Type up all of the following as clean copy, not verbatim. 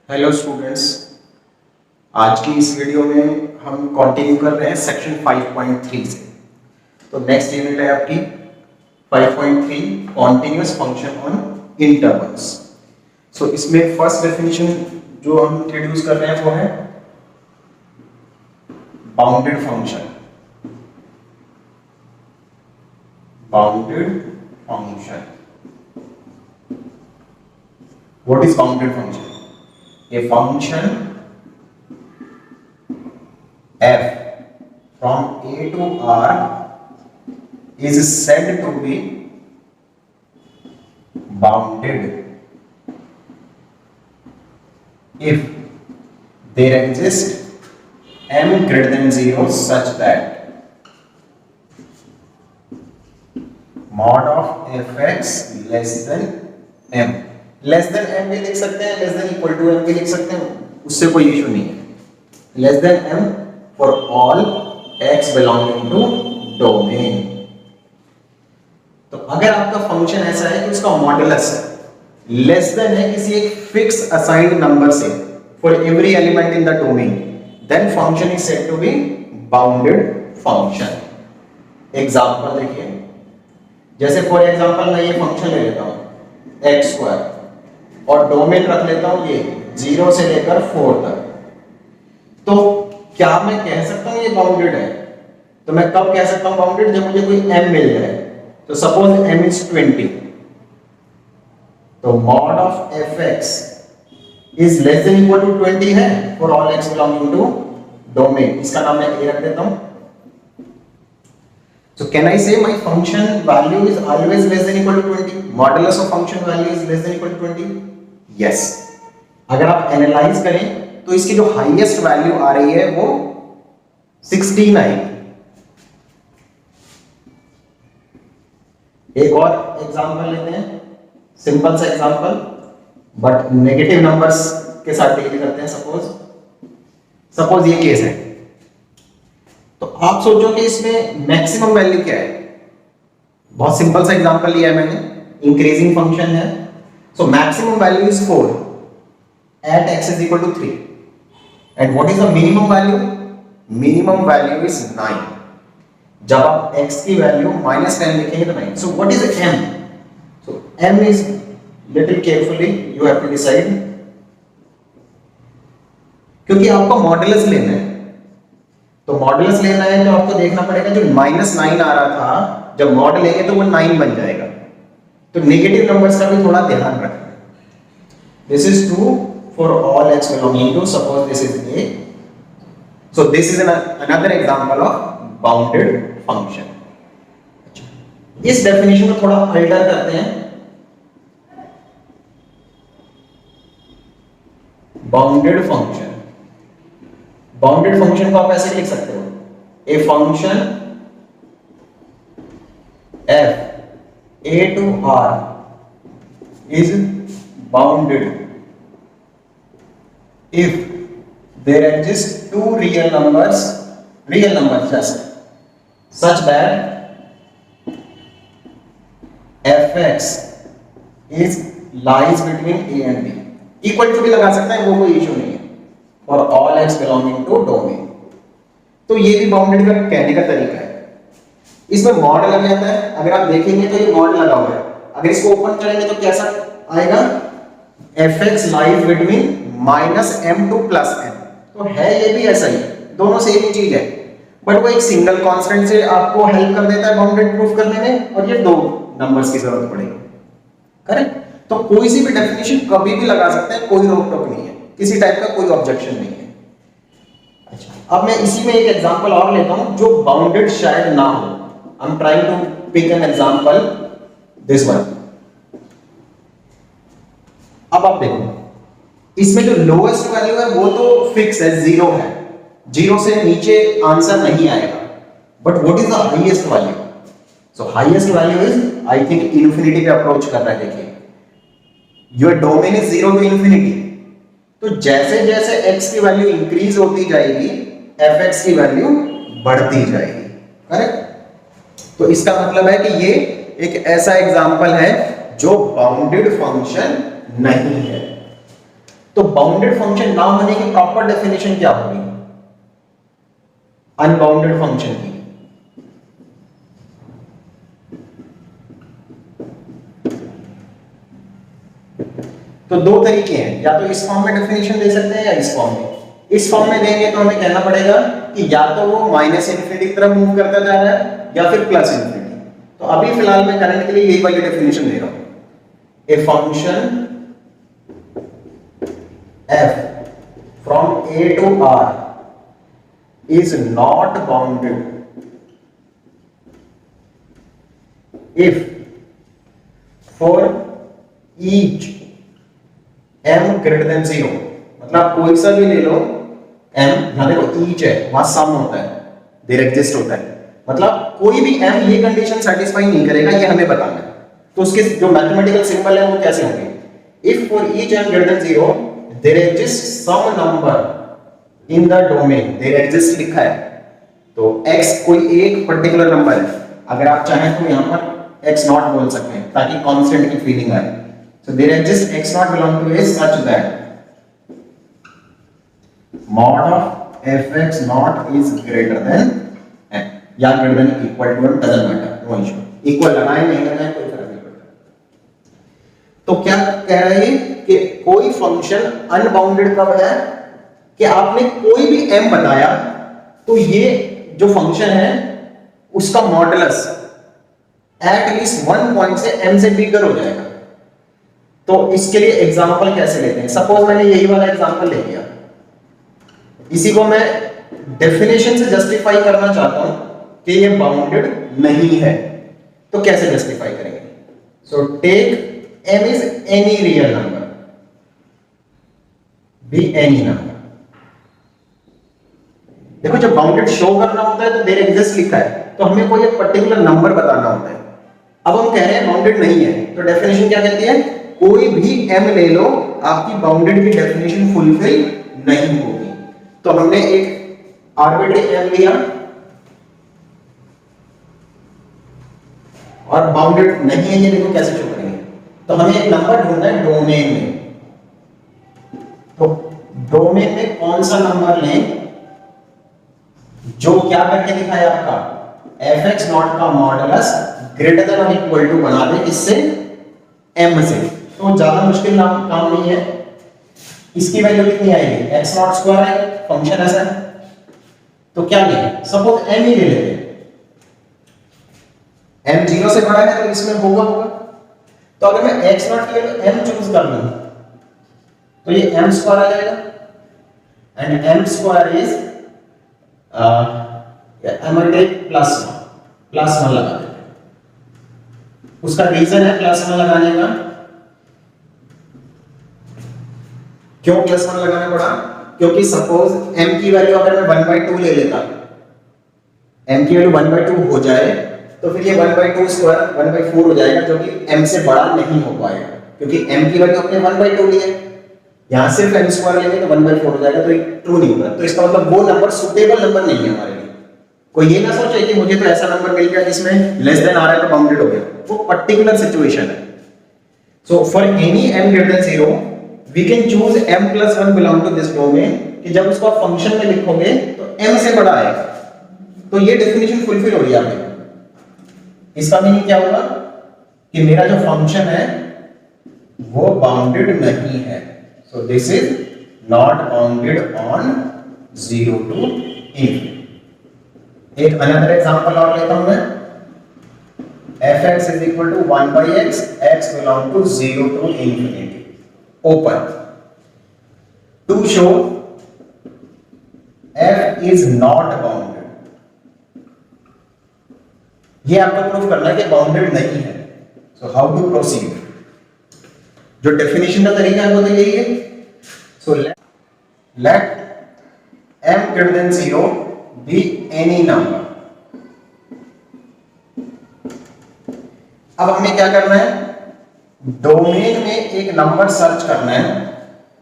Hello students, आज की इस वीडियो में हम कंटिन्यू कर रहे हैं सेक्शन 5.3 से। तो नेक्स्ट यूनिट है आपकी 5.3 कॉन्टिन्यूअस फंक्शन ऑन इंटरवल्स। सो इसमें फर्स्ट डेफिनेशन जो हम इंट्रोड्यूस कर रहे हैं वो है bounded function. Bounded function, what is bounded function? A function f from a to r is said to be bounded if there exists m greater than 0 such that mod of fx less than m। Less than m भी लिख सकते हैं, less than equal to m भी लिख सकते हैं, उससे कोई इशू नहीं है। Less than m for all x belonging to domain. तो अगर आपका फंक्शन ऐसा है कि उसका मॉडुलस लेस देन है किसी एक फिक्स असाइंड नंबर से for every element in the domain, then function is said to be bounded function. Example देखिए, जैसे फॉर एग्जांपल मैं ये फंक्शन ले लेता हूं x स्क्वायर और डोमेन रख लेता हूं ये 0 से लेकर 4 तक। तो क्या मैं कह सकता हूं ये बाउंडेड है? तो मैं कब कह सकता हूं बाउंडेड? जब मुझे कोई m मिल जाए। तो सपोज m इज 20, तो mod of fx is less than equal to 20 है for all x belonging to domain. इसका नाम मैं a रख देता हूं। So can I say my function value is always less than equal to 20? Modulus of function value is less than equal to 20? Yes. अगर आप analyse करें तो इसकी जो हाईएस्ट वैल्यू आ रही है वो 16 आएगी। एक और एग्जांपल लेते हैं, सिंपल सा एग्जांपल बट नेगेटिव नंबर्स के साथ डील करते हैं। सपोज ये केस है, तो आप सोचो कि इसमें मैक्सिमम वैल्यू क्या है। बहुत सिंपल सा एग्जांपल लिया है मैंने, इंक्रीजिंग फंक्शन है। So maximum value is 4 at x is equal to 3 and what is the minimum value? Minimum value is 9। जब आप x की वैल्यू -10 लिखेंगे तो 9। So what is m? So m is little carefully you have to decide, क्योंकि आपको modulus लेना है। तो मॉडुलस लेना है तो आपको देखना पड़ेगा जो -9 आ रहा था, जब मॉड लेंगे तो वो 9 बन जाएगा। तो नेगेटिव नंबर्स का भी थोड़ा ध्यान रखना। This is true for all x belonging to, suppose this is a, so this is another example of bounded function. इस डेफिनेशन को थोड़ा अल्टर करते हैं। बाउंडेड फंक्शन, बाउंडेड फंक्शन को आप ऐसे लिख सकते हो, a function f a to r is bounded if there exist two real numbers just such that fx is lies between a and b। Equal to भी लगा सकते हैं, वो कोई इशू नहीं है, और all x belonging to domain. तो ये भी बाउंडेड का कहने का तरीका है। इसमें मॉड लग जाता है, अगर आप देखेंगे तो ये मॉड लगा हुआ है। अगर इसको ओपन करेंगे तो कैसा आएगा? fx lies between -m to +m। तो है ये भी ऐसा ही, दोनों सेम ही चीज है, बट वो एक सिंगल कांस्टेंट से आपको हेल्प कर देता है बाउंडेड प्रूफ करने में, और ये दो नंबर्स की जरूरत पड़ेगी। करेक्ट? तो कोई सी भी डेफिनेशन कभी भी लगा सकते हैं, कोई रोक टोक नहीं है, किसी टाइप का कोई ऑब्जेक्शन नहीं है। अच्छा, अब मैं इसी में एक एग्जांपल और लेता हूं जो बाउंडेड शायद ना हो। I am trying to pick an example, this one. अब आप देखो, इसमें जो लोएस्ट वैल्यू है वो तो फिक्स है, 0 है, 0 से नीचे आंसर नहीं आएगा। But what is the highest value? So highest value is, I think infinity पे अप्रोच कर रहा है। देखिए, your domain is 0 to infinity, तो जैसे जैसे x की वैल्यू इंक्रीज होती जाएगी fx की वैल्यू बढ़ती जाएगी। करेक्ट? तो इसका मतलब है कि ये एक ऐसा एग्जांपल है जो बाउंडेड फंक्शन नहीं है। तो बाउंडेड फंक्शन ना होने की प्रॉपर डेफिनेशन क्या होगी अनबाउंडेड फंक्शन की? तो दो तरीके हैं, या तो इस फॉर्म में डेफिनेशन दे सकते हैं या इस फॉर्म में। इस फॉर्म में देंगे तो हमें कहना पड़ेगा कि या तो वो माइनस इन्फिनिटी की तरफ मूव करता जा रहा है या फिर प्लस इन्फिनिटी। तो अभी फिलहाल मैं करंट के लिए यही वाली डेफिनेशन दे रहा हूं, a function f from a to r is not bounded if for each m greater than 0। मतलब कोई सा भी ले लो m, यहां देखो each है, वहां सम होता है, देयर एग्जिस्ट होता है, मतलब कोई भी m ये कंडीशन सेटिस्फाई नहीं करेगा, ये हमें बताना है। तो उसके जो मैथमेटिकल सिंबल है वो कैसे होंगे? If for each m greater than 0 there exists some number in the domain, there exists लिखा है, तो x कोई एक पर्टिकुलर नंबर है, अगर आप चाहें तो यहां पर x नॉट बोल सकते हैं ताकि कांस्टेंट की फीलिंग आए। so there exists x not belong to a such that mod of fx not is greater than m, या greater than equal to m, doesn't matter, no issue, equal लगाए नहीं लगाए कोई फर्क नहीं पड़ता। तो क्या कह रहे हैं कि कोई फंक्शन अनबाउंडेड कब है कि आपने कोई भी m बताया तो ये जो फंक्शन है उसका मॉडुलस एटलीस्ट वन पॉइंट से m से बिगर हो जाएगा। तो इसके लिए एग्जांपल कैसे लेते हैं? सपोज मैंने यही वाला एग्जांपल ले लिया, इसी को मैं डेफिनेशन से जस्टिफाई करना चाहता हूं कि ये बाउंडेड नहीं है, तो कैसे जस्टिफाई करेंगे? So take m is any real number, be any number. देखो जब बाउंडेड शो करना होता है तो देयर एग्जिस्ट लिखा है, तो हमें कोई एक पर्टिकुलर नंबर बताना होता है। अब हम कह रहे हैं बाउंडेड नहीं है, तो डेफिनेशन क्या कहती है? कोई भी m ले लो, आपकी बाउंडेड की डेफिनेशन फुलफिल नहीं होगी। तो हमने एक आर्बिट्ररी m लिया और बाउंडेड नहीं है, ये देखो कैसे शो करेंगे। तो हमें एक नंबर ढूंढना है डोमेन में, तो डोमेन में कौन सा नंबर लें जो क्या करके दिखाए आपका fx नॉट का मॉडुलस ग्रेटर देन और इक्वल टू बना दे इससे m से। तो ज्यादा मुश्किल काम नहीं है। इसकी वैल्यू कितनी आएगी? x नॉट स्क्वायर है, फंक्शन ऐसा है, तो क्या लें? सपोज m ही ले लेते हैं, m 0 से बड़ा है तो इसमें होगा। तो अगर मैं x नॉट के लिए m चूज कर लूं तो ये m स्क्वायर आ जाएगा, and m square is m take plus 1 लगा देते हैं। उसका रीजन है प्लस 1 लगाने का, क्यों प्लस 1 लगाना पड़ा? क्योंकि सपोज m की वैल्यू अगर मैं 1/2 ले लेता, m की वैल्यू 1/2 हो जाए तो फिर ये 1/2 स्क्वायर 1/4 हो जाएगा, जो कि m से बड़ा नहीं हो पाएगा, क्योंकि m की वैल्यू अपने 1/2 ली है, यहां सिर्फ m स्क्वायर लेंगे तो 1/4 हो जाएगा, तो ये ट्रू नहीं होगा। तो इसका मतलब वो नंबर सुटेबल नंबर नहीं है हमारे लिए। कोई ये ना सोचे कि मुझे तो ऐसा नंबर मिल गया जिसमें लेस देन आ रहा है तो बाउंडेड हो गया, वो पर्टिकुलर सिचुएशन है। So for any m greater than 0 we can choose m plus 1 belong to this domain, कि जब उसको आप फंक्शन में लिखोगे तो m से बड़ा आएगा। तो ये डेफिनेशन फुलफिल हो रही है आपकी। इसका मीनिंग क्या होगा कि मेरा जो फंक्शन है वो बाउंडेड नहीं है। So this is not bounded on 0 to infinity। एक अनदर एग्जांपल और लेता हूं मैं, fx is equal to 1/x, x belong to 0 to infinity, open, to show f is not bounded। ये आपको प्रूफ करना है कि बाउंडेड नहीं है। So how to proceed? जो डेफिनेशन का तरीका है वो तो यही है। So let m greater than 0 be any number। अब हमें क्या करना है? डोमेन में एक नंबर सर्च करना है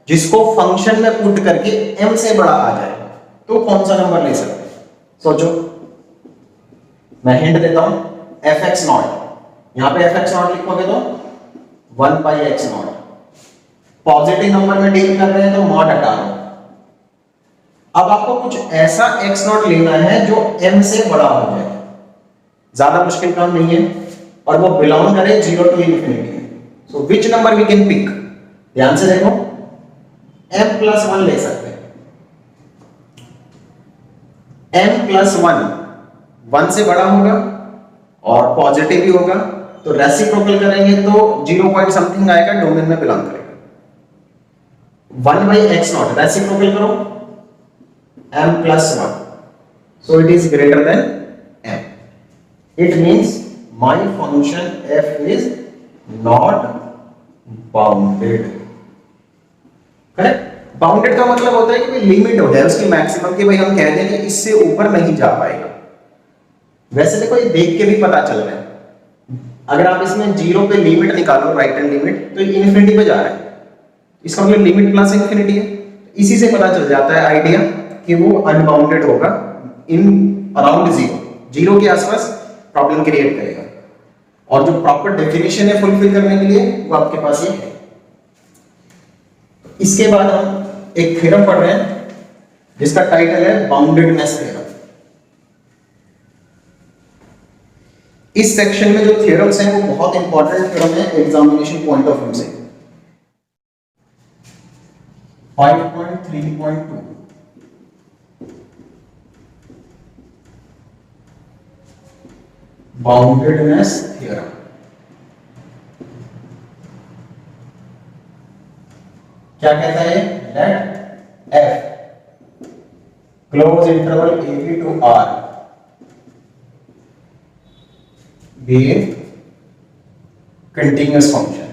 जिसको फंक्शन में पुट करके m से बड़ा आ जाए, तो कौन सा नंबर ले सकते हैं? सोचो, मैं हिंट देता हूं, fx नॉट, यहां पे fx नॉट लिखोगे तो 1/x नॉट, पॉजिटिव नंबर में डील कर रहे हैं तो मॉड हटा लो। अब आपको कुछ ऐसा x नॉट लेना है जो m से बड़ा हो जाए, ज्यादा मुश्किल काम नहीं है, और वो बिलोंग करे 0 to infinity. So which number we can pick? ध्यान से देखो, m+1 ले सकते हैं। m+1 1 से बड़ा होगा और पॉजिटिव भी होगा, तो रेसिप्रोकल करेंगे तो 0 पॉइंट समथिंग आएगा, डोमेन में बिलोंग करेगा। 1/x0 रेसिप्रोकल करो, m+1, so it is greater than m. It means my function f is not bounded. Correct? Bounded का मतलब होता है कि भाई लिमिट हो जाए उसकी मैक्सिमम, कि भाई हम कह दें कि इससे ऊपर नहीं जा पाएगा। वैसे देखो, ये देख के भी पता चल रहा है, अगर आप इसमें 0 पे लिमिट निकालो, राइट हैंड लिमिट, तो इन्फिनिटी पे जा रहा है, इसका मतलब लिमिट प्लस इन्फिनिटी है। इसी से पता चल जाता है आइडिया कि वो अनबाउंडेड होगा इन अराउंड 0 के आसपास प्रॉब्लम क्रिएट करेगा। और जो प्रॉपर डेफिनेशन है फुलफिल करने के लिए वो आपके पास ये है। इसके बाद हम एक थ्योरम पढ़ रहे हैं जिसका टाइटल है बाउंडेडनेस थ्योरम। इस सेक्शन में जो थ्योरम्स हैं वो बहुत इंपॉर्टेंट थ्योरम है एग्जामिनेशन पॉइंट ऑफ व्यू से। 5.3.2 बाउंडेडनेस थ्योरम। क्या कहता है? Let f close interval ab to r be a continuous function.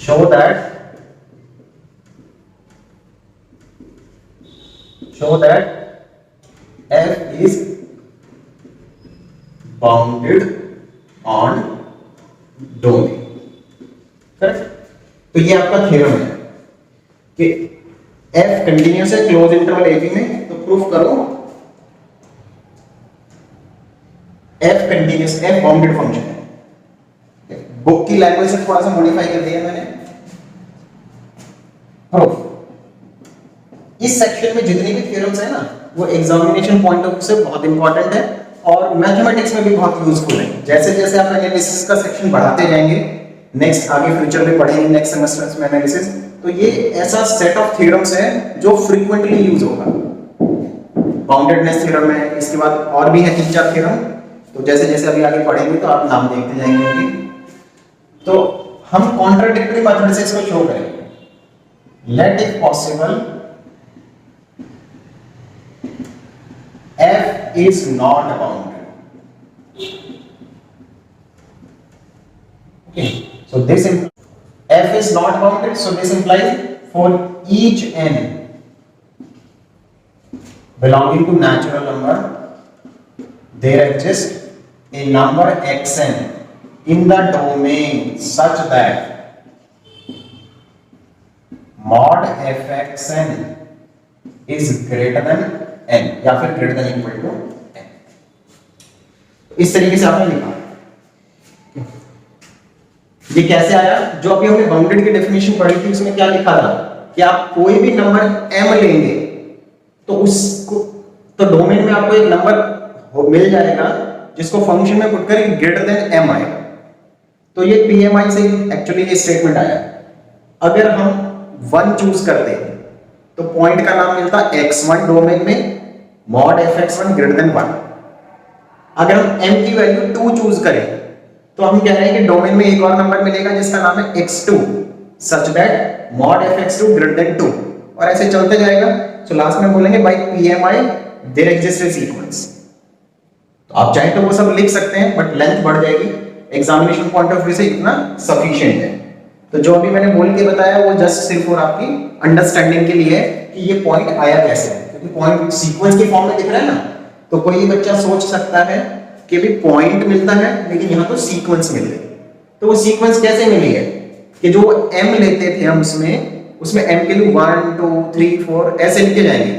Show that f is bounded on domain. Correct? तो ये आपका थ्योरम है कि f कंटिन्यूअस है क्लोज इंटरवल ab में, तो प्रूफ करो f continuous, f bounded function है। बुक की लैंग्वेज से थोड़ा सा मॉडिफाई कर दिया मैंने। प्रूफ। इस सेक्शन में जितनी भी थ्योरम्स है ना, वो एग्जामिनेशन पॉइंट ऑफ व्यू से बहुत इंपॉर्टेंट है और मैथमेटिक्स में भी बहुत यूजफुल है। जैसे जैसे आप एनालिसिस का सेक्शन बढ़ाते जाएंगे, नेक्स्ट आगे फ्यूचर में पढ़ेंगे नेक्स्ट सेमेस्टर में एनालिसिस, तो ये ऐसा सेट ऑफ थ्योरम्स है जो फ्रीक्वेंटली यूज होगा। बाउंडेडनेस थ्योरम है, इसके बाद और भी है 3-4 थ्योरम, तो जैसे जैसे अभी आगे पढ़ेंगे तो आप नाम देखते जाएंगे। तो हम कॉन्ट्राडिक्टरी मेथड से इसको शो करेंगे। Let if possible f is not bounded. Okay, so this f is not bounded, so this implies for each n belonging to natural number there exists a number xn in the domain such that mod fxn is greater than n या फिर greater than equal to n। इस तरीके से आपने लिखा। ये कैसे आया? जो अभी हमने बाउंडेड की डेफिनेशन पढ़ी थी उसमें क्या लिखा था कि आप कोई भी नंबर m लेंगे तो उसको, तो डोमेन में आपको एक नंबर मिल जाएगा जिसको फंक्शन में पुट कर ग्रेटर देन m आएगा। तो ये PMI से एक्चुअली ये स्टेटमेंट आया। अगर हम 1 चूज करते हैं तो पॉइंट का नाम मिलता x1 डोमेन में, mod fx1 ग्रेटर देन 1। अगर हम m की वैल्यू 2 चूज करें तो हम कह रहे हैं कि डोमेन में एक और नंबर मिलेगा जिसका नाम है x2 such that mod fx2 greater than 2, और ऐसे चलते जाएगा। तो लास्ट में बोलेंगे by PMI there exist a sequence. तो आप चाहे तो वो सब लिख सकते हैं बट लेंथ बढ़ जाएगी, एग्जामिनेशन पॉइंट ऑफ व्यू से इतना सफिशिएंट है। तो जो अभी मैंने बोल के बताया वो जस्ट सिर्फ और आपकी अंडरस्टैंडिंग के लिए है कि ये पॉइंट आया कैसे, क्योंकि पॉइंट सीक्वेंस के फॉर्म में दिख रहा है ना, तो कोई बच्चा सोच सकता है कि भी पॉइंट मिलता है लेकिन यहाँ तो सीक्वेंस मिल गई। तो वो सीक्वेंस कैसे मिली है कि जो m लेते थे हम उसमें m के लिए 1 2 3 4 ऐसे लिखे जाएंगे,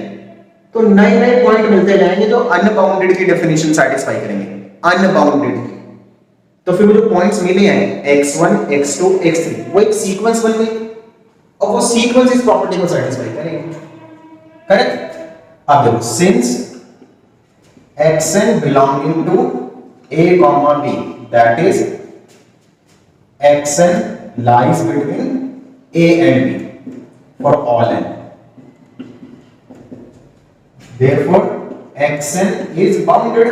तो नए नए पॉइंट मिलते जाएंगे जो अनबाउंडेड की डेफिनेशन सैटिस्फाई करेंगे, अनबाउंडेड की। तो फिर वो जो पॉइंट्स मिले हैं x1 x2 x3 वो एक सीक्वेंस बन गई और वो सीक्वेंस इस प्रॉपर्टी को सेटिस्फाई करेगी। करेक्ट? अब देखो since xn belonging to a comma b, that is xn lies between a and b for all n, therefore xn is bounded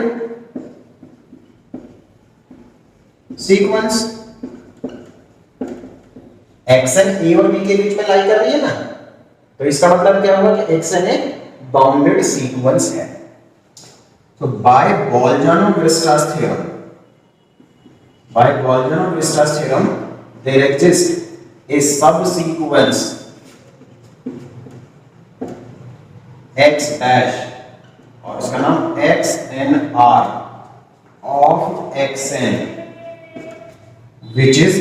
sequence। xn a और b के बीच में लाई कर रही है ना, तो इसका मतलब क्या हुआ कि xn एक बाउंडेड सीक्वेंस है। So by Bolzano-Weierstrass theorem, there exists a subsequence x dash और उसका नाम xnr of xn which is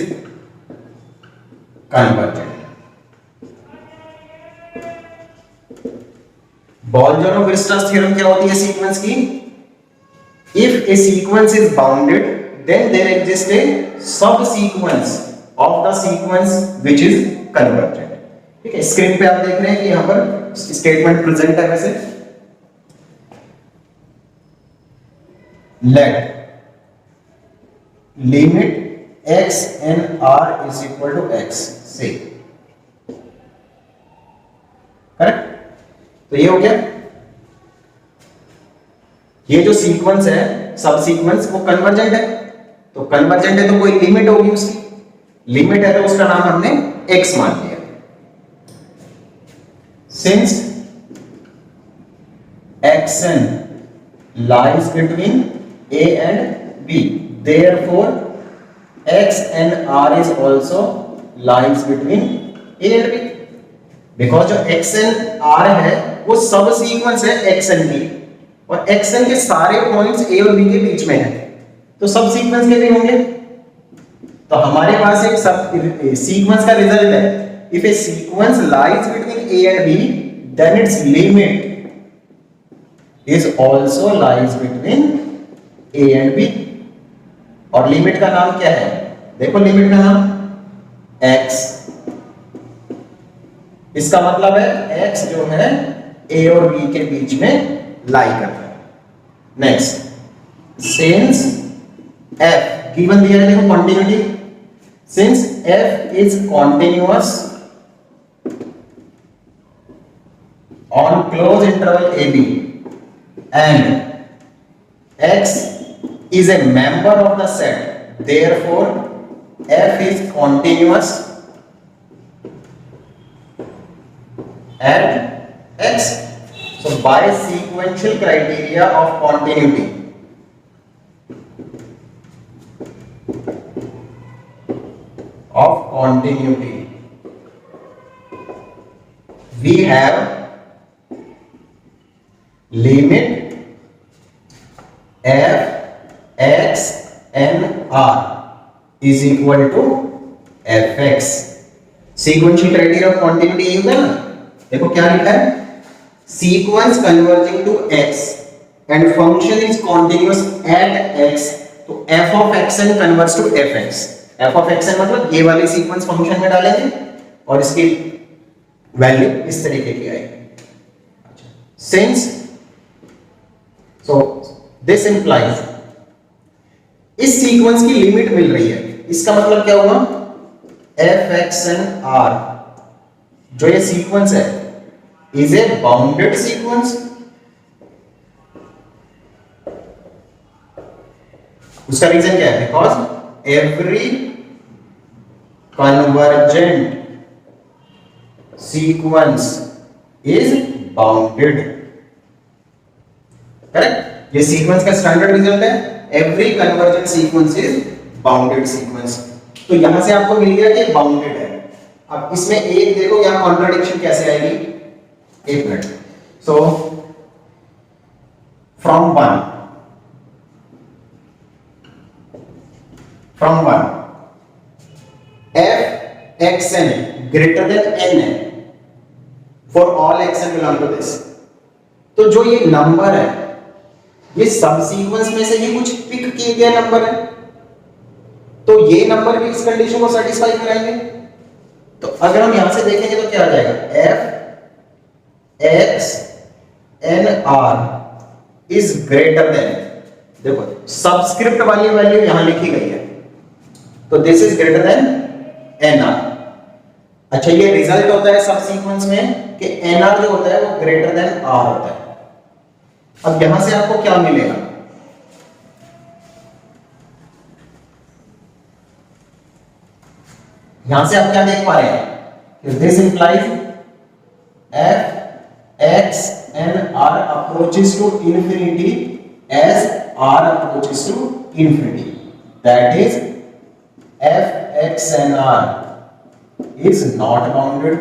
convergent। Bolzano-Weierstrass theorem क्या होती है सीक्वेंस की? If a sequence is bounded, then there exists a subsequence of the sequence which is convergent। ठीक है, screen पे आप देख रहे हैं कि यहां पर स्टेटमेंट प्रेजेंट है। वैसे let limit x and r is equal to x से, करेक्ट? तो ये हो गया। ये जो सीक्वेंस है सब सीक्वेंस वो कन्वर्जेंट है, तो कन्वर्जेंट है तो कोई लिमिट होगी, उसकी लिमिट है तो उसका नाम हमने x मान लिया। Since xn lies between a and b, therefore xnr is also lies between a and b, because जो xnr है वो सब सीक्वेंस है xn की और xn के सारे पॉइंट्स a और b के बीच में है, तो सब सीक्वेंस के भी होंगे। तो हमारे पास एक सब सीक्वेंस का रिजल्ट है, if a sequence lies between a and b then its limit is also lies between a and b। और लिमिट का नाम क्या है? देखो लिमिट का नाम x, इसका मतलब है x जो है a और b के बीच में लाई करता है। नेक्स्ट सिंस f गिवन दिया है, देखो continuity, since f is continuous on close interval ab and x is a member of the set, therefore f is continuous at x। So by sequential criteria of continuity, we have limit f x n r is equal to fx। sequential criteria of continuity ये होता है ना, देखो क्या लिखा है, sequence converging to x and function is continuous at x, तो f of xn converts to fx। f of xn मतलब ये वाली सीक्वेंस फंक्शन में डालेंगे और इसकी वैल्यू इस तरीके की आएगी। सिंस सो दिस इंप्लाइज इस सीक्वेंस की लिमिट मिल रही है, इसका मतलब क्या हुआ, fxnr जो ये सीक्वेंस है is a bounded sequence। उसका रीजन क्या है, because every convergent sequence is bounded. Correct? ये सीक्वेंस का स्टैंडर्ड रिजल्ट है, every convergent sequence is bounded sequence. तो यहां से आपको मिल गया कि बाउंडेड है। अब इसमें एक देखो यहां कॉन्ट्राडिक्शन कैसे आएगी, एक minute. So from one f xn greater than n for all xn belong to this। तो जो ये नंबर है ये सब सीक्वेंस में से ही कुछ पिक किए गए नंबर है, तो ये नंबर भी इस कंडीशन को सेटिस्फाई कराएंगे। तो अगर हम यहां से देखेंगे तो क्या आ जाएगा, f x n r is greater than, देखो सबस्क्रिप्ट वाली वैल्यू यहां लिखी गई है, तो this is greater than n r. अच्छा, ये रिजल्ट होता है सब सीक्वेंस में कि एन आर जो होता है वो ग्रेटर देन आर होता है। अब यहां से आपको क्या मिलेगा, यहां से आप क्या देख पा रहे हैं, this implies f x n r approaches to infinity as r approaches to infinity, that is f x n r is not bounded.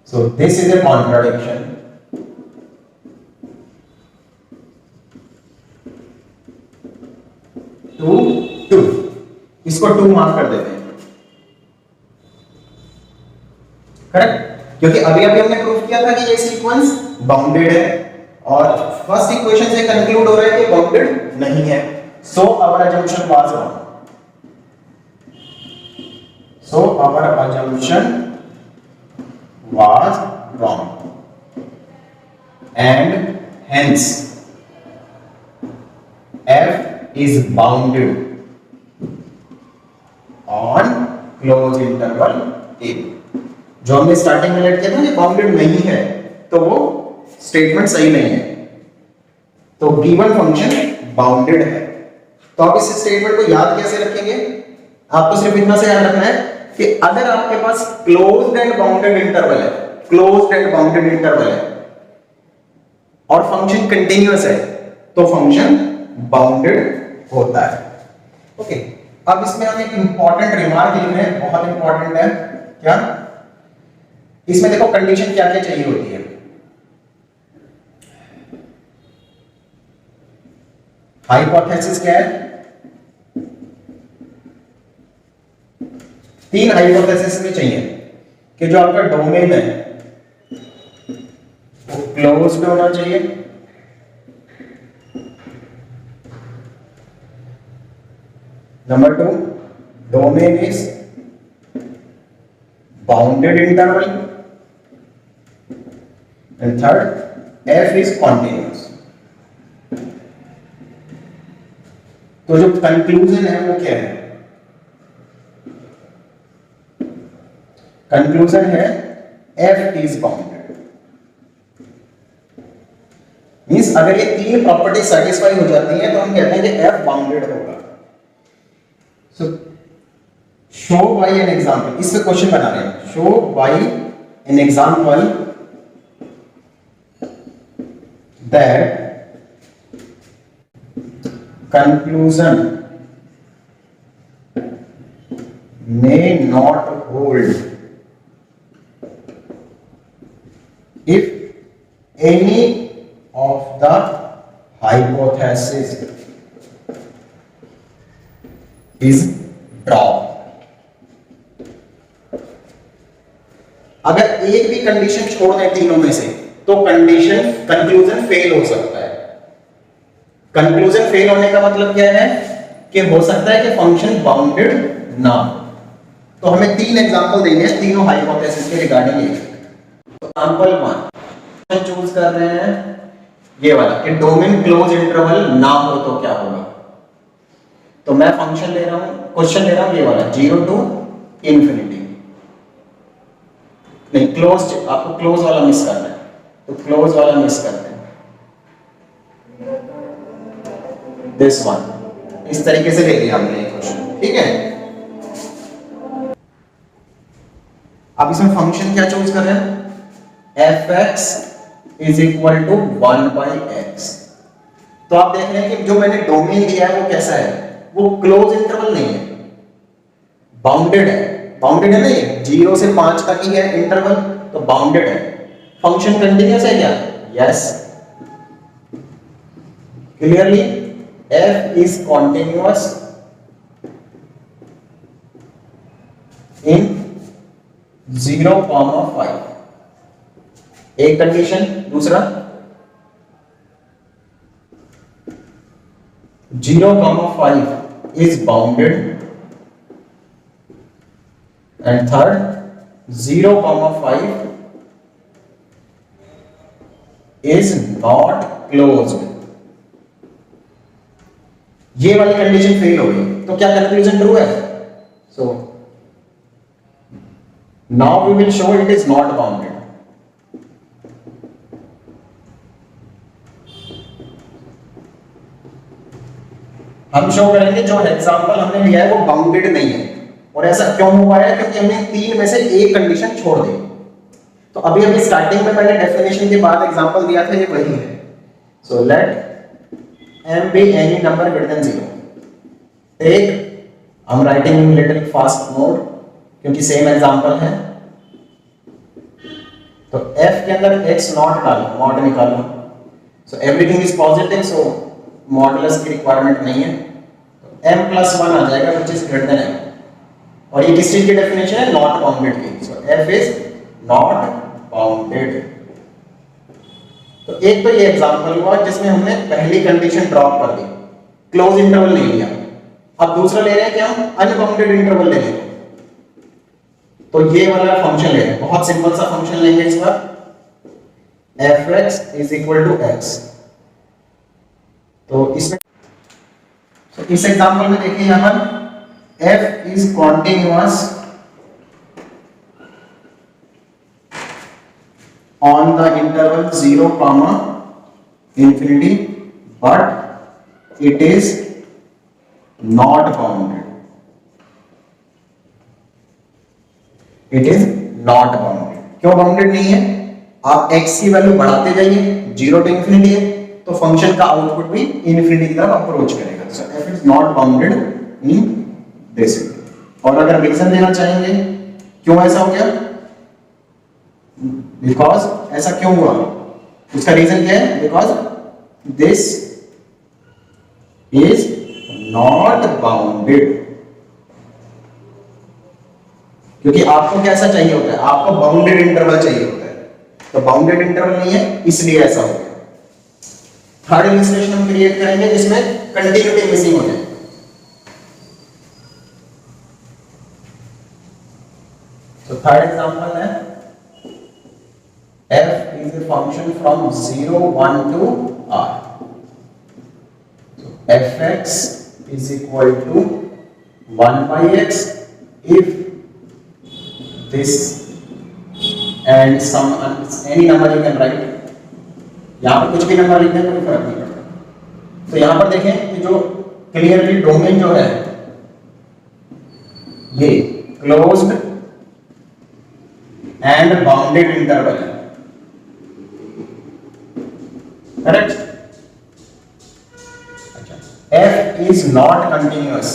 So this is a contradiction. 2 2, इसको 2 मार्क कर देते हैं, करेक्ट, क्योंकि अभी अभी हमने प्रूफ किया था कि ये सीक्वेंस बाउंडेड है और फर्स्ट इक्वेशन से कंक्लूड हो रहा है कि बाउंडेड नहीं है। So our assumption was wrong. So our assumption was wrong and hence f is bounded on closed interval a। जो हमने स्टार्टिंग में लेट किया था कि बाउंडेड नहीं है, तो वो स्टेटमेंट सही नहीं है, तो गिवन फंक्शन बाउंडेड है। तो आप इस स्टेटमेंट को याद कैसे रखेंगे, आपको सिर्फ इतना से याद रखना है कि अगर आपके पास क्लोज्ड एंड बाउंडेड इंटरवल है, क्लोज्ड एंड बाउंडेड इंटरवल है और फंक्शन कंटीन्यूअस है, तो फंक्शन बाउंडेड होता है। ओके, अब इसमें हम एक इंपॉर्टेंट रिमार्क लिख रहे हैं, बहुत इंपॉर्टेंट है। क्या इसमें देखो कंडीशन क्या क्या चाहिए होती है, हाइपोथेसिस क्या है, 3 हाइपोथेसिस में चाहिए कि जो आपका डोमेन है वो क्लोज्ड होना चाहिए, number 2 domain is bounded interval, and third F is continuous. तो जो कंक्लूजन है वो क्या है, कंक्लूजन है f इज बाउंडेड। मींस अगर ये 3 प्रॉपर्टी सेटिस्फाई हो जाती हैं तो हम कहते हैं कि f बाउंडेड होगा। So show by an example, इससे क्वेश्चन बना रहे हैं, show by an example that conclusion may not hold if any of the hypothesis is dropped। अगर एक भी कंडीशन छोड़ दें तीनों में से तो कंक्लूजन फेल हो सकता है। कंक्लूजन फेल होने का मतलब क्या है कि हो सकता है कि फंक्शन बाउंडेड ना हो। तो हमें 3 एग्जांपल देने हैं तीनों हाइपोथेसिस के रिगार्डिंग। एग्जांपल 1 चूज कर रहे हैं ये वाला कि डोमेन क्लोज इंटरवल ना हो तो क्या होगा। तो मैं फंक्शन ले रहा हूं, क्वेश्चन ले रहा हूं ये वाला 0 टू इंफिनिटी, नहीं क्लोज, आपको क्लोज वाला मिस करना है तो क्लोज वाला मिस करते हैं, दिस वन। इस तरीके से ले लिया हमने ये क्वेश्चन, ठीक है। अब इसमें फंक्शन क्या चूज कर रहे हैं, fx is equal to 1/x। तो आप देख रहे हैं कि जो मैंने डोमेन दिया है वो कैसा है, वो क्लोज इंटरवल नहीं है, बाउंडेड है। बाउंडेड है ना, ये 0 से 5 तक ही है इंटरवल, तो बाउंडेड है। फंक्शन कंटीन्यूअस है क्या, yes, clearly f is continuous in 0,5। एक कंडीशन, दूसरा 0,5 is bounded, and third 0,5 is not closed. ये वाली कंडीशन फेल हो गई, तो क्या कंक्लूजन ट्रू है? So now we will show it is not bounded. हम शो करेंगे जो एग्जांपल हमने लिया है वो बाउंडेड नहीं है. और ऐसा क्यों हुआ है? क्योंकि हमने तीन में से एक कंडीशन छोड़ दी. तो अभी स्टार्टिंग में मैंने डेफिनेशन के बाद एग्जांपल दिया था, ये वही है. So let m be any number greater than 0. एक I'm writing in little fast mode क्योंकि सेम एग्जांपल है. तो f के अंदर x नॉट डालो, मॉड निकालो. So everything is positive, so modulus की रिक्वायरमेंट नहीं है. तो m + 1 आ जाएगा which is greater then m. और ये किस चीज की डेफिनेशन है? नॉट बाउंडेड की. सो f इज नॉट बाउंडेड. तो एक तो ये एग्जांपल हुआ जिसमें हमने पहली कंडीशन ड्रॉप कर दी, क्लोज इंटरवल नहीं लिया. अब दूसरा ले रहे हैं कि हम अनबाउंडेड इंटरवल ले लेंगे. तो ये वाला फंक्शन ले रहे हैं, बहुत सिंपल सा फंक्शन लेंगे इस बार, fx = x. तो इसमें इस एग्जांपल में देखिए यहां पर f is continuous on the interval 0, infinity, but it is not bounded. It is not bounded. क्यों बाउंडेड नहीं है? आप x की वैल्यू बढ़ाते जाइए, 0 to infinity है, तो फंक्शन का आउटपुट भी इन्फिनिटी की तरफ अप्रोच करेगा. So f is not bounded in this way. और अगर रीजन देना चाहेंगे क्यों ऐसा हो गया, बिकॉज ऐसा क्यों हुआ, उसका रीजन क्या है? Because this is not bounded. क्योंकि आपको कैसा चाहिए होता है? आपको बाउंडेड इंटरवल चाहिए होता है. तो बाउंडेड इंटरवल नहीं है, इसलिए ऐसा हो गया. थर्ड इलस्ट्रेशन हम क्रिएट करेंगे जिसमें कंटिन्यूटी मिसिंग हो जाए. तो थर्ड एग्जांपल है f is a function from 0, 1 to r. So fx is equal to 1 by x if this and some any number you can write. यहाँ पर कुछ भी नंबर लिखने कोई फर्क नहीं पड़ता. तो यहाँ पर देखें कि जो क्लियरली डोमेन जो है ये क्लोज्ड एंड बाउंडेड इंटरवल है. करेक्ट? अच्छा, f is not continuous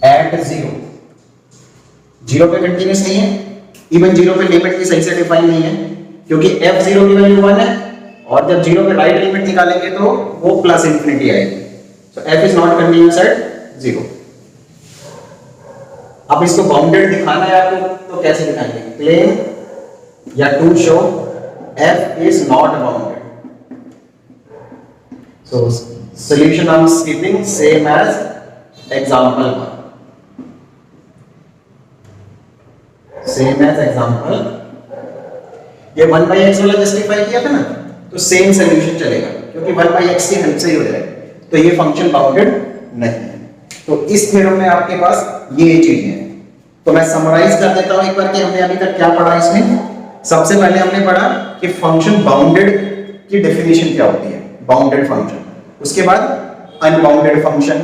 at 0. 0 पे कंटिन्यूस नहीं है, इवन 0 पे लिमिट भी सही से डिफाइन नहीं है, क्योंकि f0 की वैल्यू 1 है और जब 0 पे राइट लिमिट निकालेंगे तो वो प्लस इंफिनिटी आएगी. सो f is not continuous at 0. अब इसको बाउंडेड दिखाना है आपको, तो कैसे दिखाएंगे? क्लेम या to show f is not bounded. So solution I'm skipping, same as example 1. Same as example. ये 1 by x वाला जस्टिफाई किया था ना, तो सेम सोल्यूशन चलेगा क्योंकि 1 by x की हेल्प से ही हो जाएगा. तो ये फंक्शन बाउंडेड नहीं है. तो इस थ्योरम में आपके पास ये चीजें हैं. तो मैं समराइज कर देता हूं एक बार कि हमने अभी तक क्या पढ़ा इसमें. सबसे पहले हमने पढ़ा कि फंक्शन बाउंडेड की डेफिनेशन क्या होती है, बाउंडेड फंक्शन. उसके बाद अनबाउंडेड फंक्शन,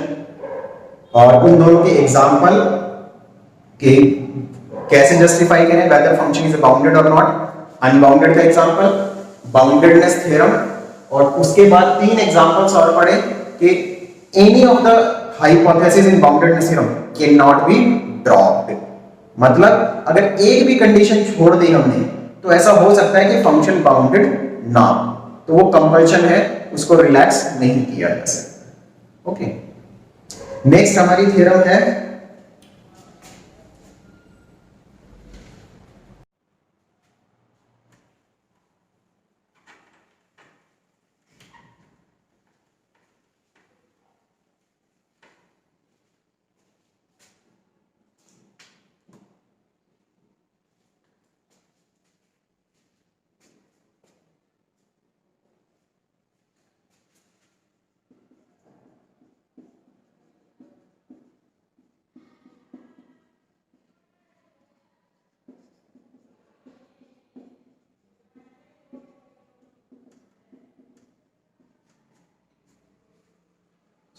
और उन दोनों के एग्जांपल के कैसे जस्टिफाई करें वेदर फंक्शन इज बाउंडेड और नॉट. अनबाउंडेड का एग्जांपल, बाउंडेडनेस थ्योरम, और उसके बाद तीन एग्जांपल्स और पढ़े कि any of the hypothesis in boundedness theorem can not be dropped. मतलब अगर एक भी कंडीशन छोड़ दी हमने तो ऐसा हो सकता है कि फंक्शन बाउंडेड ना हो, तो वो कंपल्शन है, उसको रिलैक्स नहीं किया जा सकता. ओके, नेक्स्ट हमारी थ्योरम है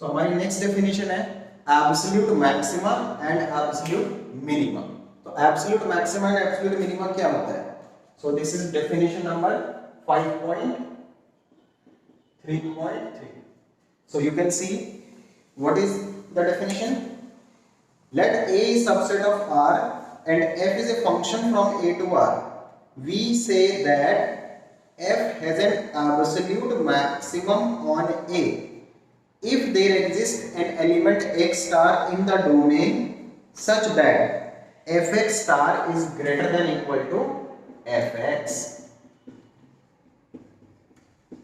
सो हमारी नेक्स्ट डेफिनेशन है absolute maxima and absolute minimum. तो absolute maxima and absolute minimum क्या होता है? So this is definition number 5.3.3. So you can see what is the definition. Let A is subset of R and f is a function from A to R. We say that f has an absolute maximum on A if there exists an element x star in the domain such that fx star is greater than equal to fx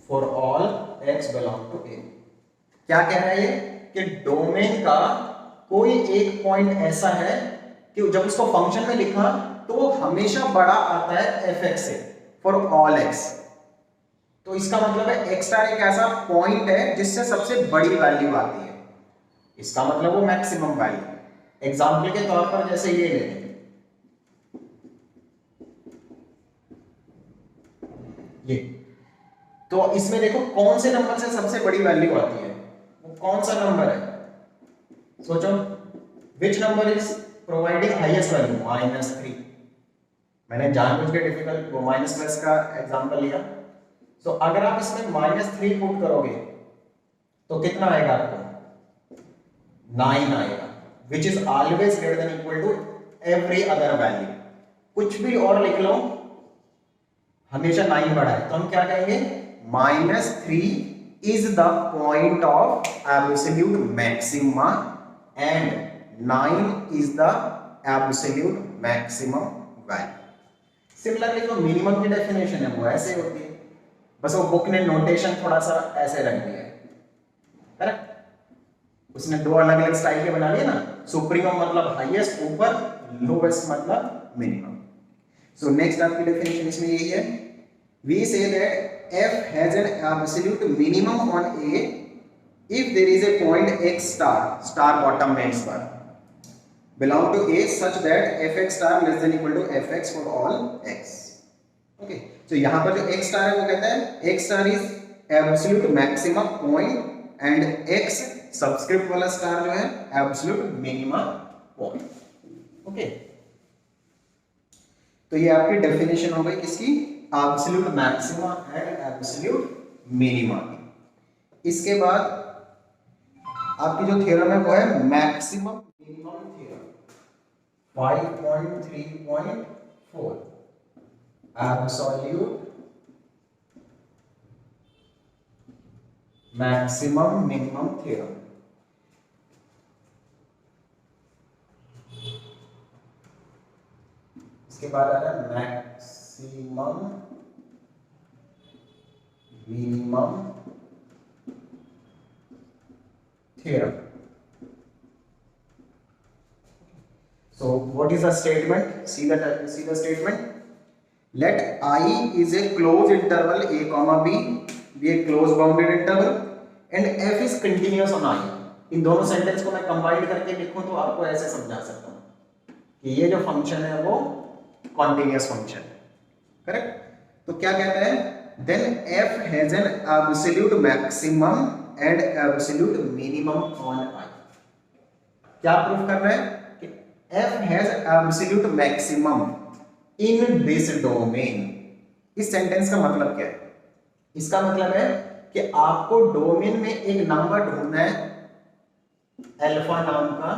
for all x belong to A. क्या कह रहा है ये कि domain का कोई एक point ऐसा है कि जब उसको फंक्शन में लिखा तो वो हमेशा बड़ा आता है fx से फॉर ऑल x। तो इसका मतलब है x स्टार एक ऐसा पॉइंट है जिससे सबसे बड़ी वैल्यू आती है, इसका मतलब वो मैक्सिमम वैल्यू। एग्जांपल के तौर पर जैसे ये ले लें, ये तो इसमें देखो कौन से नंबर से सबसे बड़ी वैल्यू आती है, वो कौन सा नंबर है? सोचो, which number is providing highest value? -3। मैंने जानबूझ के डिफिकल्ट वो माइनस प्लस का एग्जांपल लिया। सो अगर आप इसमें -3 पुट करोगे तो कितना आएगा आपको? 9 आएगा, which is always greater than equal to every other value. कुछ भी और लिख लो, हमेशा 9 बड़ा है, तो हम क्या कहेंगे? -3 is the point of absolute maxima and 9 is the absolute maximum value. Similarly जो मिनिमम की डेफिनेशन है वो ऐसे होती है, बस वो बुक ने नोटेशन थोड़ा सा ऐसे रख दिया है, करेक्ट? उसने दो अलग अलग स्टाइल के बना लिए ना, सुप्रीमम मतलब हाईएस्ट ऊपर, लोवेस्ट मतलब मिनिमम। सो नेक्स्ट आपकी डेफिनेशन इसमें यही है, we say that f has an absolute minimum on A if there is a point x star, star bottom में x bar belong to A such that fx star less than equal to fx for all x. Okay, so यहाँ पर जो x star है वो कहता है x star is absolute maximum point and x subscript वाला star जो है absolute minimum point. Okay, तो ये आपकी डेफिनेशन हो गई किसकी? Absolute maxima and absolute minima. इसके बाद आपकी जो थ्योरम है वो है maximum minimum theorem 5.3.4 absolute maximum minimum theorem. इसके बाद आ रहा है maximum minimum theorem. So what is the statement? See the statement. Let I is a closed interval a comma b be a closed bounded interval and f is continuous on I. इन दोनों sentence को मैं combine करके लिखूं तो आपको ऐसे समझा सकता हूं कि ये जो फंक्शन है वो कॉन्टिन्यूअस फंक्शन है, करेक्ट? तो क्या कहता है? Then f has an absolute maximum and absolute minimum on I। क्या प्रूफ कर रहा है? कि f has absolute maximum in this domain. इस सेंटेंस का मतलब क्या है? इसका मतलब है कि आपको डोमेन में एक नंबर ढूंढना है अल्फा नाम का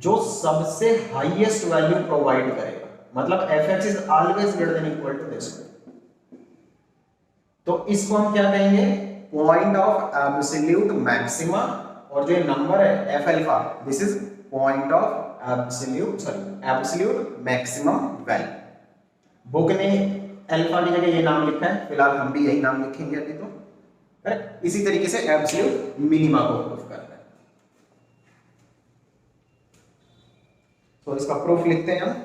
जो सबसे हाईएस्ट वैल्यू प्रोवाइड करेगा, मतलब fx is always greater than equal to this. तो इसको हम क्या कहेंगे? पॉइंट ऑफ एब्सोल्यूट मैक्सिमा, और जो नंबर है f alpha, this is point of absolute maximum value. Book ने अल्फा की जगह ये नाम लिखा है, फिलहाल हम भी यही नाम लिखेंगे अभी तो, करेक्ट? इसी तरीके से एब्सोल्यूट मिनिमा को प्रूफ करना है। तो इसका प्रूफ लिखते हैं हम।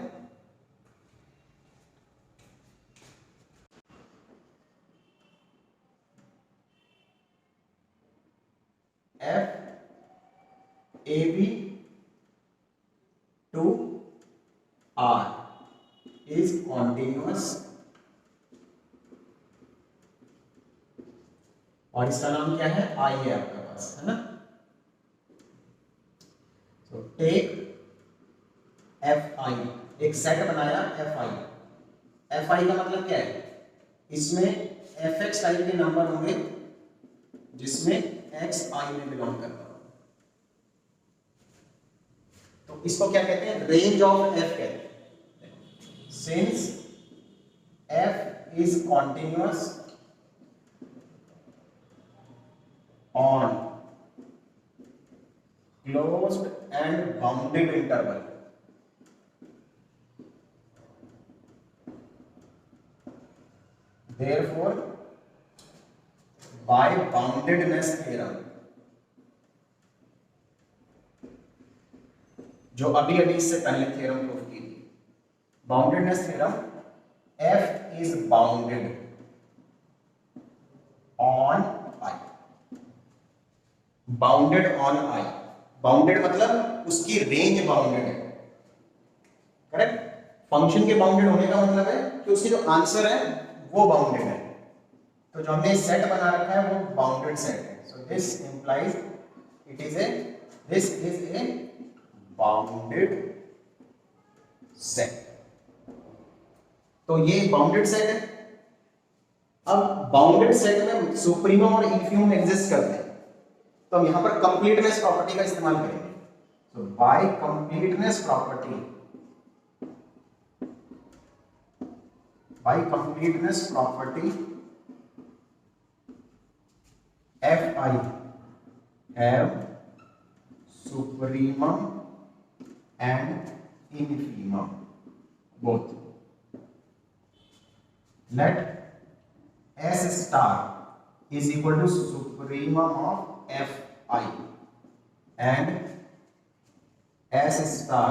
f ab to r is continuous, और इसका नाम क्या है? I है आपके पास, है ना? टेक एफ आई, एक सेट बनाया एफ आई। एफ आई का मतलब क्या है, इसमें एफ एक्स टाइप के नंबर होंगे जिसमें एक्स आई में बिलोंग करता हो, तो इसको क्या कहते हैं, रेंज ऑफ एफ कहते हैं। Since F is continuous on closed end bounded interval, therefore by boundedness theorem, जो अभी इससे पहले थ्योरम प्रूव की थी, boundedness theorem, f is bounded on I, bounded on I, bounded मतलब उसकी रेंज बाउंडेड है, करेक्ट। फंक्शन के बाउंडेड होने का मतलब है कि उसकी जो आंसर है वो बाउंडेड है, तो जो हमने सेट बना रखा है वो बाउंडेड सेट है। So this implies it is a, this is a bounded set, तो ये बाउंडेड सेट है। अब बाउंडेड सेट में सुप्रीमम और इंफिनिमम एग्जिस्ट करते हैं, तो हम यहां पर कंप्लीटनेस प्रॉपर्टी का इस्तेमाल करेंगे। So by completeness property, by completeness property fi have supremum and infimum both. Let s star is equal to supremum of fi and s star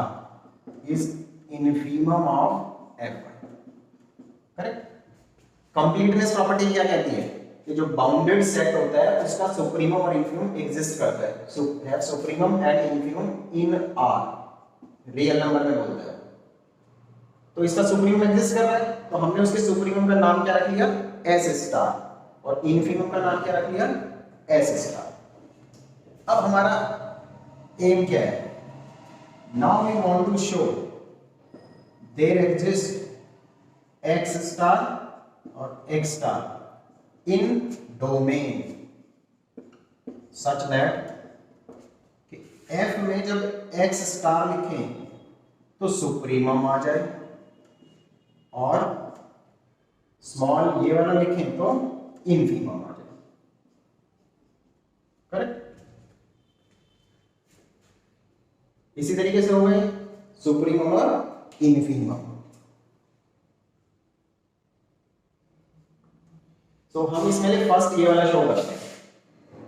is infimum of fi, correct. Completeness property क्या कहती है कि जो bounded set होता है उसका supremum और इंफिनिमम exist करता है, so have supremum and infimum in R, real number में बोलता है, तो इसका सुप्रीमम एग्जिस्ट कर रहा है, तो हमने उसके सुप्रीमम का नाम क्या रख लिया, एस स्टार, और इंफिनिमम का नाम क्या रख लिया, एस स्टार। अब हमारा एम क्या है, now we want to show there exist x star और x star in domain such that कि f में जब x स्टार लिखें तो सुप्रीमम आ जाए और स्मॉल ये वाला लिखें तो इनफिमम आ जाए, करेक्ट। इसी तरीके से हो गए सुप्रीमम और इनफिमम। तो हम इसमें फर्स्ट ये वाला शो करते हैं।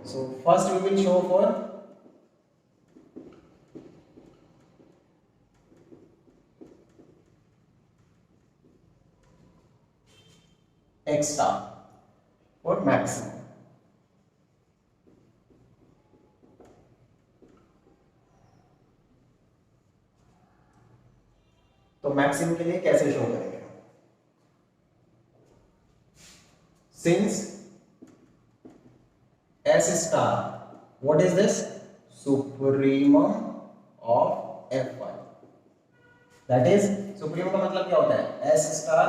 So first we will show for x star और मैक्सिमम। तो मैक्सिमम के लिए कैसे शो करेंगे, since S star, what is this? Supremum of Fi. That is, supremum का मतलब क्या होता है? S star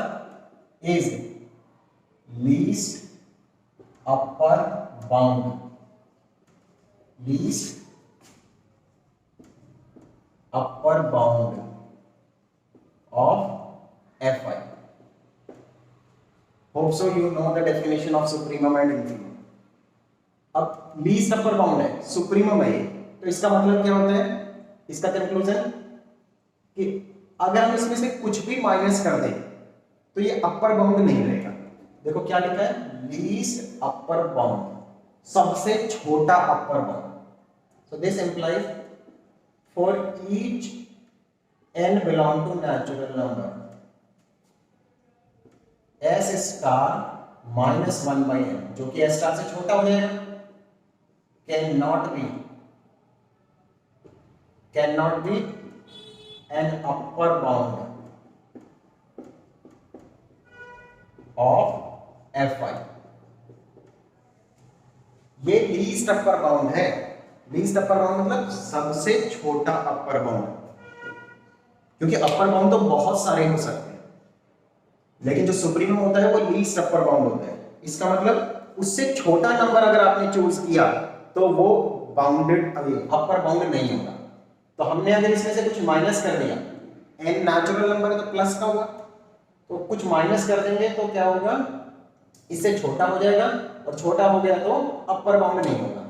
is least upper bound, least upper bound of Fi. Hope so you know the definition of supremum and infimum. अब least upper bound है, supremum है ये, तो इसका मतलब क्या होता है, इसका कंक्लूजन कि अगर हम इसमें से कुछ भी माइनस कर दें तो ये अपर बाउंड नहीं रहेगा। देखो क्या लिखा है, लीस्ट अपर बाउंड, सबसे छोटा upper bound. So this implies for each n belong to natural number s star minus 1 by n, जो कि s स्टार से छोटा हो जाएगा, can not be an upper bound of Fi। ये लीस्ट अपर बाउंड है, लीस्ट अपर बाउंड मतलब सबसे छोटा अपर बाउंड, क्योंकि अपर बाउंड तो बहुत सारे हो सकते हैं, लेकिन जो सुप्रीमम होता है वो लीस्ट अपर बाउंड होता है। इसका मतलब उससे छोटा नंबर अगर आपने चूज किया तो वो बाउंडेड अपर बाउंड नहीं होगा। तो हमने अगर इसमें से कुछ माइनस कर दिया, एन नेचुरल नंबर है तो प्लस का होगा, तो कुछ माइनस कर देंगे तो क्या होगा, इससे छोटा हो जाएगा, और छोटा हो गया तो अपर बाउंड नहीं होगा।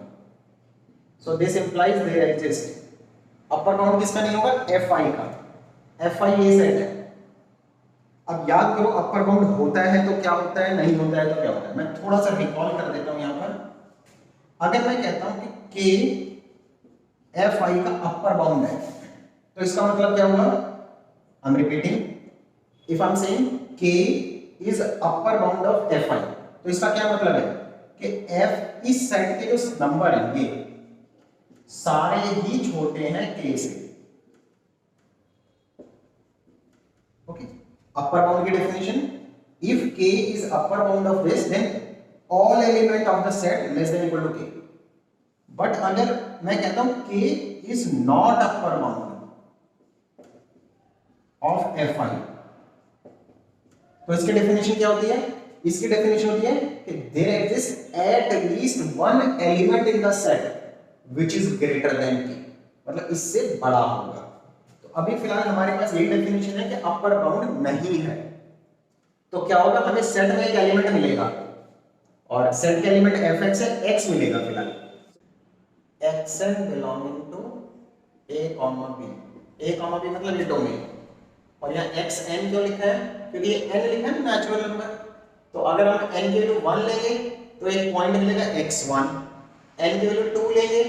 So this implies there exist upper bound किसका नहीं होगा, एफ आई का। एफ आई ये सेट है। अब याद करो अपर बाउंड होता है तो क्या होता है, नहीं होता है तो क्या होता है। मैं थोड़ा सा रिकॉल कर देता हूं यहां पर। अगर मैं कहता हूं कि के एफ आई का अपर बाउंड है तो इसका मतलब क्या हुआ, I am repeating, if I am saying K is upper bound of F I, तो इसका क्या मतलब है कि एफ इस सेट के जो नंबर हैं ये सारे ही छोटे हैं के से। ओके, अपर बाउंड की definition, if k is upper bound of this then all element of the set less than equal to k। But अगर मैं कहता हूं k is not upper bound of fi, तो इसकी डेफिनेशन क्या होती है, इसकी डेफिनेशन होती है कि there exists at least one element in the set which is greater than k, मतलब इससे बड़ा होगा। तो अभी फिलहाल हमारे पास यही डेफिनेशन है कि अपर बाउंड नहीं है, तो क्या होगा, हमें सेट में एक एलिमेंट मिलेगा और सेट का एलिमेंट fx है, x मिलेगा फिलहाल, xn belonging to a comma b, a comma b मतलब ये डोमेन, और यहाँ xn क्यों लिखा है, क्योंकि ये n लिखा है नेचुरल नंबर। तो अगर हम n की वैल्यू 1 लेंगे तो एक पॉइंट मिलेगा x1, n की वैल्यू 2 लेंगे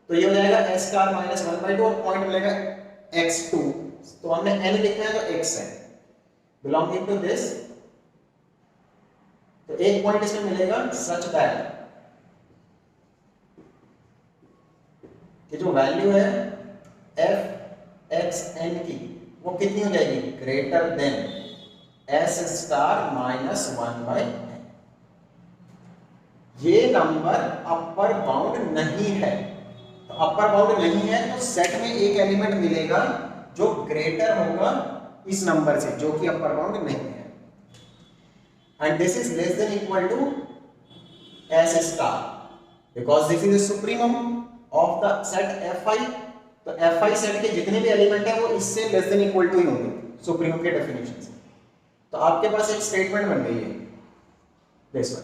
तो ये हो जाएगा s स्टार माइनस 1/2 और पॉइंट मिलेगा x2, तो हमने n लिखा है तो xn बिलोंगिंग टू दिस, तो एक पॉइंट इसमें मिलेगा सच दैट कि जो वैल्यू है एफ एक्स एन की वो कितनी हो जाएगी, greater than S star minus 1/n। ये नंबर अपर बाउंड नहीं है, तो अपर बाउंड नहीं है तो सेट में एक एलिमेंट मिलेगा जो ग्रेटर होगा इस नंबर से जो कि अपर बाउंड नहीं है, and this is less than equal to s star because this is the supremum of the set fi। तो fi सेट के जितने भी एलिमेंट हैं वो इससे लेस देन इक्वल टू ही होंगे सुप्रीमम के डेफिनेशन से। तो आपके पास एक स्टेटमेंट बन गई है दिस वन।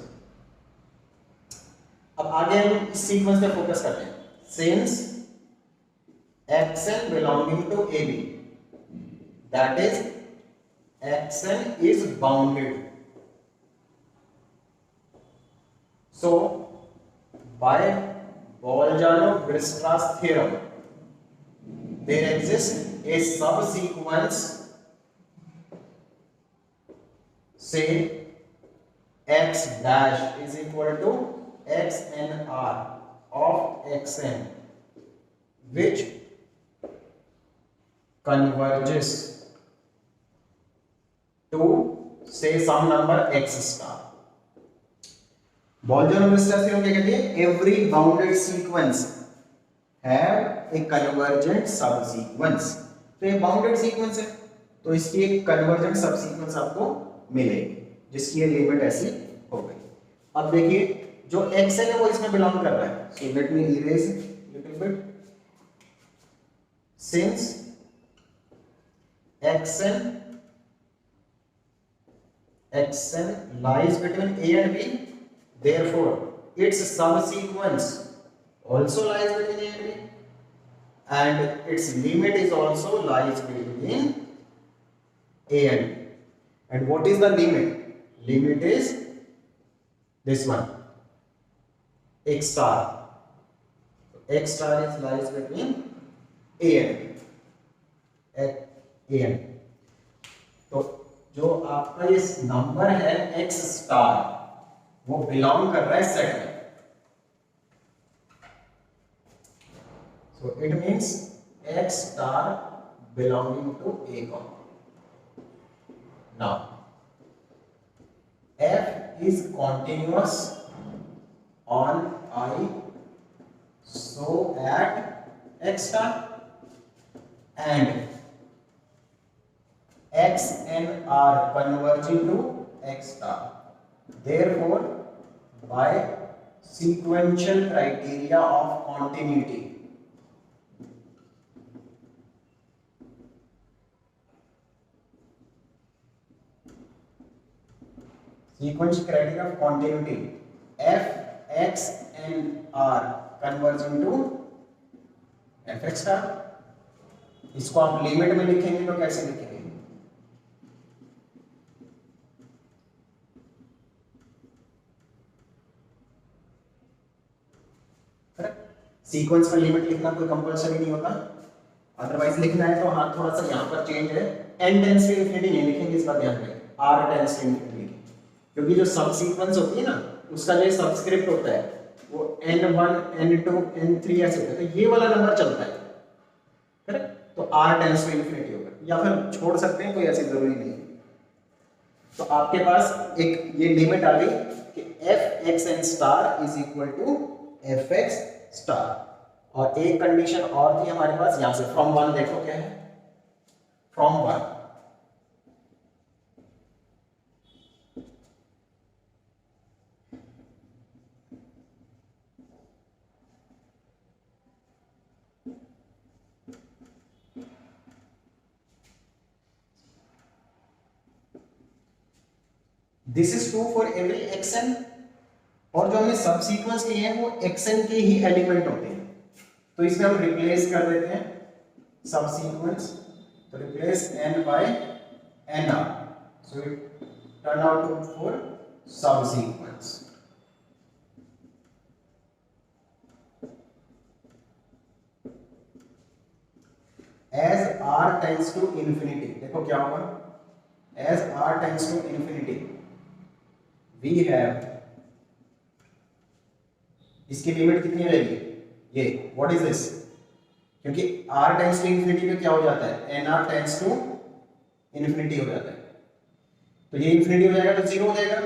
अब आगे हम इस सीक्वेंस पे फोकस करते हैं, since xn belonging to ab that is xn is bounded, so by Bolzano-Weierstrass theorem there exists a subsequence, say x dash is equal to xnr of xn which converges to say some number x star। Bolzano-Weierstrass theorem क्या कहती है, every bounded sequence have a convergent subsequence। तो ये bounded sequence है तो इसकी एक convergent subsequence आपको मिलेगी जिसकी ये लिमिट ऐसी हो गई। अब देखिए जो xn है वो इसमें बिलोंग कर रहा है, so let me erase little bit, since xn lies between a and b therefore its subsequence also lies between a and b and its limit is also lies between a and b। and what is the limit, limit is this one x star, x star is lies between a and b, a and b। तो जो आपका ये number है x star वो belong कर रहा है set में, so it means x star belonging to a comma। now f is continuous on I, so are converging to X star. Therefore, by sequential criteria of continuity, f, x and r converging to fx star. इसको आप limit में लिखेंगे तो कैसे लिखेंगे? Sequence में limit लिखना कोई कंपलसरी नहीं होता, अदरवाइज लिखना है तो हाँ थोड़ा सा यहाँ पर चेंज है, n टेंड्स टू इंफिनिटी नहीं लिखेंगे, इस बात ध्यान रखें, r टेंड्स टू इंफिनिटी लिखेंगे, क्योंकि जो सब सीक्वेंस होती है ना उसका जो सबस्क्रिप्ट होता है वो n1 n2 n3 ऐसे होता है, तो ये वाला नंबर चलता है, करेक्ट? तो r टेंड्स टू इंफिनिटी होगा, या फिर छोड़ सकते हैं, कोई ऐसी जरूरी नहीं है। तो आपके पास एक ये लिमिट आ गई कि f(x(n) star is equal to fx star, और एक कंडीशन और थी हमारे पास, यहां से फ्रॉम 1 देखो क्या है, from 1 this is true for every xn, और जो हमने सब सीक्वेंस लिए हैं वो xn के ही एलिमेंट होते हैं, तो इसमें हम रिप्लेस कर देते हैं सब सीक्वेंस, तो replace n by nr, so it turn out to for subsequence. As r tends to infinity, देखो क्या होगा, as r tends to infinity we have, इसकी लिमिट कितनी रहेगी, ये व्हाट इज दिस, क्योंकि r टेंड्स टू इंफिनिटी में क्या हो जाता है, nr टेंड्स टू इंफिनिटी हो जाता है, तो ये इंफिनिटी हो जाएगा तो जीरो हो जाएगा,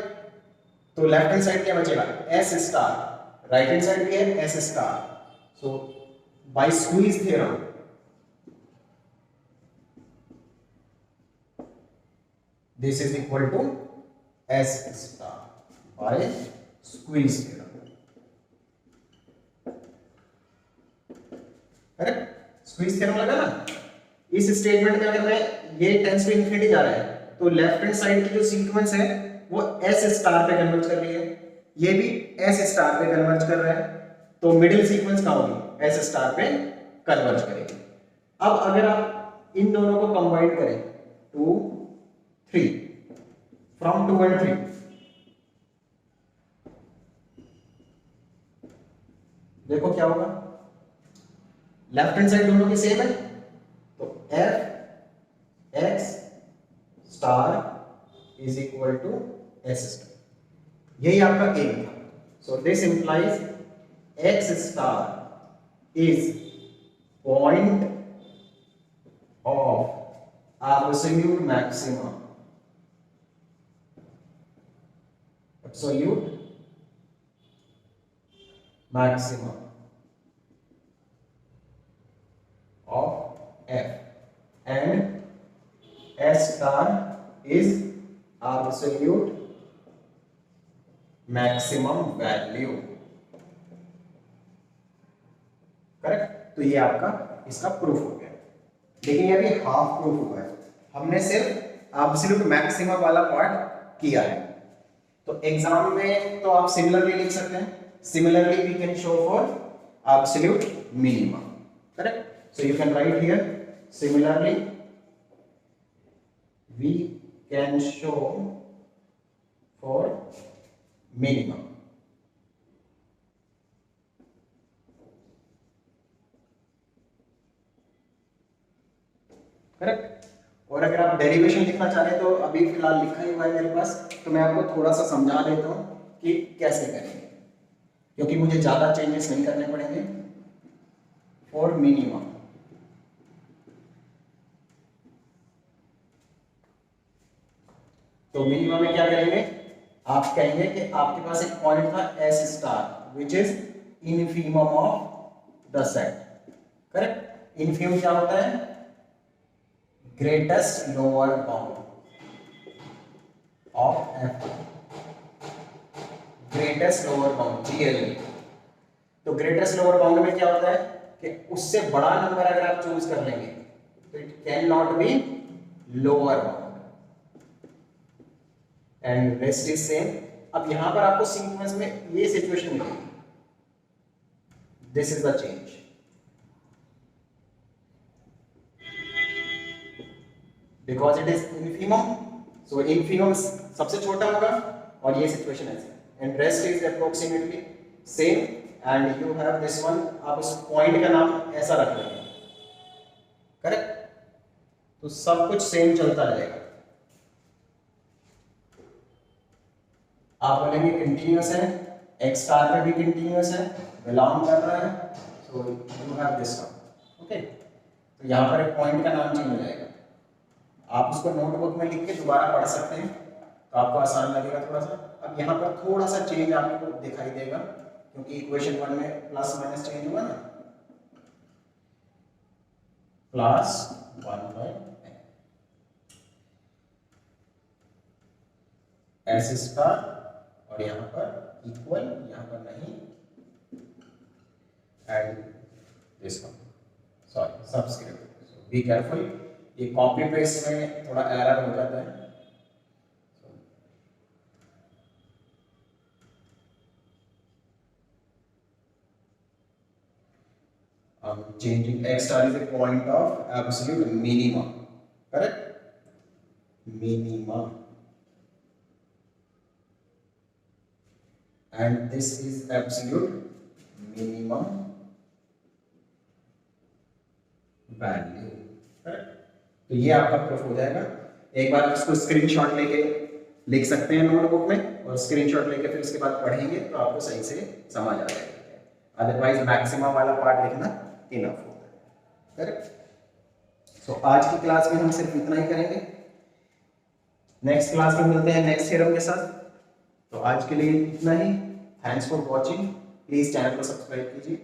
तो लेफ्ट हैंड साइड क्या बचेगा, s star, right hand side भी है s star, so by squeeze theorem this is equal to s star by squeeze theorem, correct? Squeeze theorem लगा ना। इस स्टेटमेंट में अगर मैं ये टेंड्स टू इंफिनिटी जा रहा है तो लेफ्ट हैंड साइड की जो सीक्वेंस है वो s स्टार पे कन्वर्ज कर रही है, ये भी s स्टार पे कन्वर्ज कर रहा है, तो मिडिल सीक्वेंस कहां होगी, s स्टार पे कन्वर्ज करेगी। अब अगर आप इन दोनों को कंबाइन करें 2 3 फ्रॉम 2 and 3, देखो क्या होगा, लेफ्ट हैंड साइड दोनों की सेम है, तो f x star is equal to s star, यही आपका एम था, so this implies x star is point of absolute maximum, absolute maximum of f, and s star is absolute maximum value, correct? तो ये आपका इसका proof हो गया, लेकिन ये भी हाफ प्रूफ हुआ है, हमने सिर्फ एब्सोल्यूट मैक्सिमम वाला पार्ट किया है। तो एग्जाम में तो आप सिमिलरली लिख सकते हैं, similarly we can show for absolute minimum, correct? So you can write here, similarly we can show for minimum, correct? और अगर आप डेरिवेशन लिखना चाह रहे हैं तो अभी फिलहाल लिखा ही हुआ है मेरे पास, तो मैं आपको थोड़ा सा समझा देता हूं कि कैसे करेंगे, क्योंकि मुझे ज्यादा चेंजेस नहीं करने पड़ेंगे। फॉर मिनिमम, तो मिनिमम में क्या करेंगे, आप कहेंगे कि आपके पास एक पॉइंट था s star which is infimum of the set, correct? Infimum क्या होता है, greatest lower bound, of F greatest lower bound GLB। तो ग्रेटेस्ट लोअर बाउंड में क्या होता है कि उससे बड़ा नंबर अगर आप चूज कर लेंगे तो it can not be lower bound and rest is same. अब यहां पर आपको सीक्वेंस में ये सिचुएशन मिलेगी, this is the change. Because it is infimum, so infimum सबसे छोटा होगा और ये सिचुएशन ऐसे, and rest is approximately same and you have this one. आप उस पॉइंट का नाम ऐसा रख लेंगे, करेक्ट। तो सब कुछ सेम चलता रहेगा। आप बोलेंगे कंटिन्यूअस है, एक्स स्टार पे भी कंटिन्यूअस है, बिलोंग कर रहा है, so you have this one. Okay, तो यहां पर एक पॉइंट का नाम चेंज हो जाएगा। आप उसको नोटबुक में लिख के दोबारा पढ़ सकते हैं तो आपको आसान लगेगा थोड़ा सा। अब यहाँ पर थोड़ा सा चेंज आपको दिखाई देगा क्योंकि इक्वेशन 1 में प्लस माइनस चेंज हुआ ना, प्लस 1/n एस स्टार और यहाँ पर इक्वल, यहाँ पर नहीं, and this one, sorry subscript, be careful, ये कॉपी पेस्ट में थोड़ा एरर हो जाता है। Changing x star is a point of absolute minimum, correct? Minimum, and this is absolute minimum value, correct? तो ये आपका प्रूफ हो जाएगा। एक बार इसको स्क्रीनशॉट लेके लिख सकते हैं नोटबुक में, और स्क्रीनशॉट लेके फिर उसके बाद पढ़ेंगे तो आपको सही से समझ आ जाएगा। अदरवाइज मैक्सिमम वाला पार्ट लिखना इनफ होता है, करेक्ट। सो आज की क्लास में हम सिर्फ इतना ही करेंगे, नेक्स्ट क्लास में मिलते हैं नेक्स्ट थ्योरम के साथ। तो आज के लिए इतना ही। Thanks for watching, please channel को सब्सक्राइब कीजिए।